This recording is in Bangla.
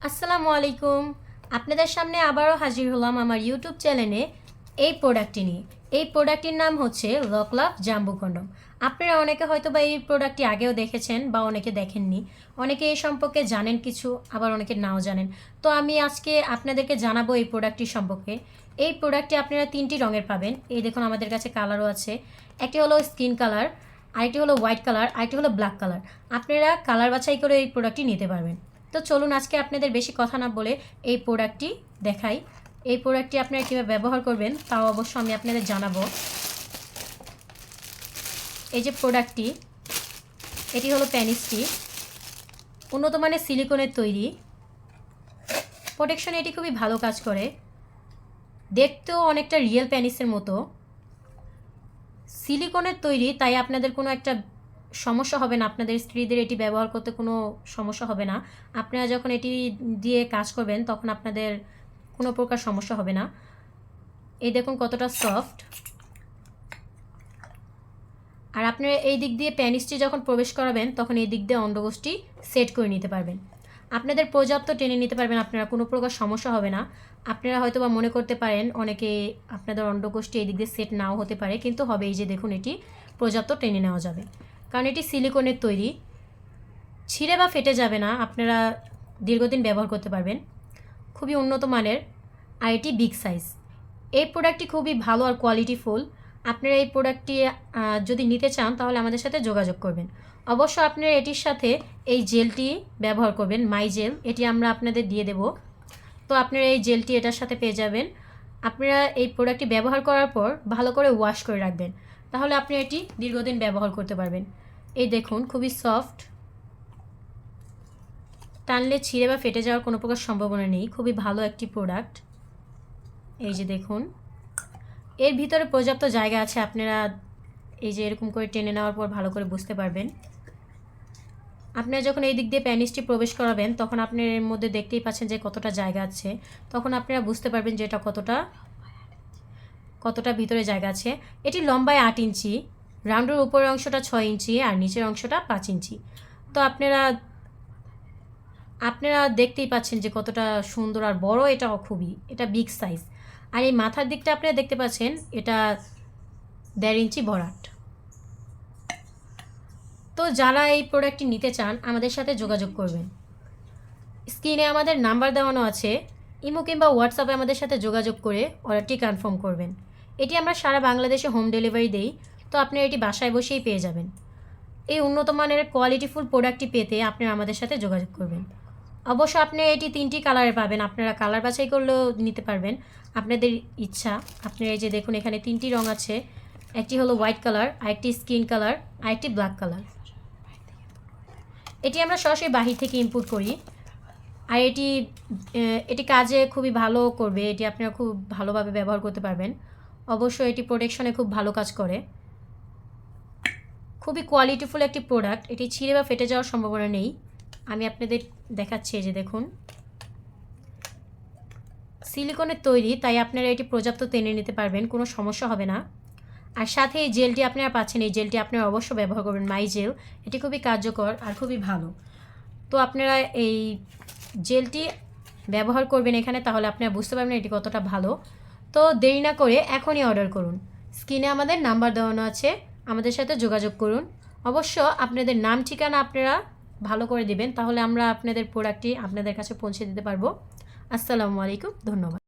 আসসালামু আলাইকুম। আপনাদের সামনে আবারও হাজির হলাম আমার ইউটিউব চ্যানেলে এই প্রোডাক্টটি নিয়ে। এই প্রোডাক্টটির নাম হচ্ছে লকলাভ জাম্বো কন্ডম। আপনারা অনেকে হয়তো বা এই প্রোডাক্টটি আগেও দেখেছেন বা অনেকে দেখেননি, অনেকে এই সম্পর্কে জানেন কিছু, আবার অনেকে নাও জানেন। তো আমি আজকে আপনাদেরকে জানাবো এই প্রোডাক্টটি সম্পর্কে। এই প্রোডাক্টটি আপনারা 3টি রঙের পাবেন। এই দেখুন আমাদের কাছে কালারও আছে। একটি হলো স্কিন কালার, আরেকটি হলো হোয়াইট কালার, আরেকটি হলো ব্ল্যাক কালার। আপনারা কালার বাছাই করে এই প্রোডাক্টটি নিতে পারবেন। তো চলুন আজকে আপনাদের বেশি কথা না বলে এই প্রোডাক্টটি দেখাই। এই প্রোডাক্টটি আপনারা কীভাবে ব্যবহার করবেন তাও অবশ্য আমি আপনাদের জানাবো। এই যে প্রোডাক্টটি, এটি হলো প্যানিসটি, উন্নত মানের সিলিকনের তৈরি। প্রোটেকশনে এটি খুবই ভালো কাজ করে, দেখতেও অনেকটা রিয়েল প্যানিসের মতো। সিলিকনের তৈরি, তাই আপনাদের কোনো একটা সমস্যা হবে না, আপনাদের স্ত্রীদের এটি ব্যবহার করতে কোনো সমস্যা হবে না। আপনারা যখন এটি দিয়ে কাজ করবেন তখন আপনাদের কোনো প্রকার সমস্যা হবে না। এই দেখুন কতটা সফট। আর আপনারা এই দিক দিয়ে প্যানিসটি যখন প্রবেশ করাবেন তখন এই দিক দিয়ে অন্ডকোষটি সেট করে নিতে পারবেন। আপনাদের পর্যাপ্ত টেনে নিতে পারবেন, আপনারা কোনো প্রকার সমস্যা হবে না। আপনারা হয়তো বা মনে করতে পারেন অনেকে আপনাদের অন্ডকোষটি এই দিক দিয়ে সেট নাও হতে পারে, কিন্তু হবে। এই যে দেখুন এটি পর্যাপ্ত টেনে নেওয়া যাবে, কারণ এটি সিলিকনের তৈরি, ছিঁড়ে বা ফেটে যাবে না। আপনারা দীর্ঘদিন ব্যবহার করতে পারবেন, খুবই উন্নত মানের। আর এটি বিগ সাইজ। এই প্রোডাক্টটি খুবই ভালো আর কোয়ালিটিফুল। আপনারা এই প্রোডাক্টটি যদি নিতে চান তাহলে আমাদের সাথে যোগাযোগ করবেন। অবশ্য আপনারা এটির সাথে এই জেলটি ব্যবহার করবেন, মাই জেল, এটি আমরা আপনাদের দিয়ে দেব। তো আপনারা এই জেলটি এটার সাথে পেয়ে যাবেন। আপনারা এই প্রোডাক্টটি ব্যবহার করার পর ভালো করে ওয়াশ করে রাখবেন, তাহলে আপনি এটি দীর্ঘদিন ব্যবহার করতে পারবেন। এই দেখুন খুবই সফট, টানলে ছিঁড়ে বা ফেটে যাওয়ার কোনো প্রকার সম্ভাবনা নেই। খুবই ভালো একটি প্রোডাক্ট। এই যে দেখুন এর ভিতরে পর্যাপ্ত জায়গা আছে, আপনারা এই যে এরকম করে টেনে নেওয়ার পর ভালো করে বুঝতে পারবেন। আপনারা যখন এই দিক দিয়ে প্যানিসটি প্রবেশ করাবেন তখন আপনার এর মধ্যে দেখতেই পাচ্ছেন যে কতটা জায়গা আছে, তখন আপনারা বুঝতে পারবেন যে এটা কতটা ভিতরে জায়গা আছে। এটি লম্বায় 8 ইঞ্চি, রাউন্ডের উপরের অংশটা 6 ইঞ্চি আর নিচের অংশটা 5 ইঞ্চি। তো আপনারা দেখতেই পাচ্ছেন যে কতটা সুন্দর আর বড়, এটা বিগ সাইজ। আর এই মাথার দিকটা আপনারা দেখতে পাচ্ছেন, এটা 1.5 ইঞ্চি ভরাট। তো যারা এই প্রোডাক্টটি নিতে চান আমাদের সাথে যোগাযোগ করবেন। স্ক্রিনে আমাদের নাম্বার দেওয়ানো আছে, ইমো কিংবা হোয়াটসঅ্যাপে আমাদের সাথে যোগাযোগ করে অর্ডারটি কনফার্ম করবেন। এটি আমরা সারা বাংলাদেশে হোম ডেলিভারি দেই, তো আপনারা এটি বাসায় বসেই পেয়ে যাবেন। এই উন্নত মানের কোয়ালিটিফুল প্রোডাক্টটি পেতে আপনারা আমাদের সাথে যোগাযোগ করবেন। অবশ্য আপনি এটি 3টি কালারে পাবেন, আপনারা কালার বাছাই করলেও নিতে পারবেন, আপনাদের ইচ্ছা। আপনারা এই যে দেখুন এখানে 3টি রং আছে, একটি হলো হোয়াইট কালার, আরেকটি স্কিন কালার, আরেকটি ব্ল্যাক কালার। এটি আমরা সরাসরি বাহির থেকে ইম্পোর্ট করি। আর এটি কাজে খুবই ভালো করবে, এটি আপনারা খুব ভালোভাবে ব্যবহার করতে পারবেন। অবশ্যই এটি প্রোটেকশনে খুব ভালো কাজ করে, খুবই কোয়ালিটিফুল একটি প্রোডাক্ট। এটি ছিঁড়ে বা ফেটে যাওয়ার সম্ভাবনা নেই। আমি আপনাদের দেখাচ্ছি, এই যে দেখুন সিলিকনের তৈরি, তাই আপনারা এটি পর্যাপ্ত টেনে নিতে পারবেন, কোনো সমস্যা হবে না। আর সাথে এই জেলটি আপনারা পাচ্ছেন, এই জেলটি আপনারা অবশ্যই ব্যবহার করবেন, মাই জেল। এটি খুবই কার্যকর আর খুবই ভালো। তো আপনারা এই জেলটি ব্যবহার করবেন এখানে, তাহলে আপনারা বুঝতে পারবেন এটি কতটা ভালো। তো দেরি না করে এখনই অর্ডার করুন। স্ক্রিনে আমাদের নাম্বার দেওয়ানো আছে, আমাদের সাথে যোগাযোগ করুন। অবশ্য আপনাদের নাম ঠিকানা আপনারা ভালো করে দিবেন, তাহলে আমরা আপনাদের প্রোডাক্টটি আপনাদের কাছে পৌঁছে দিতে পারবো। আসসালামু আলাইকুম, ধন্যবাদ।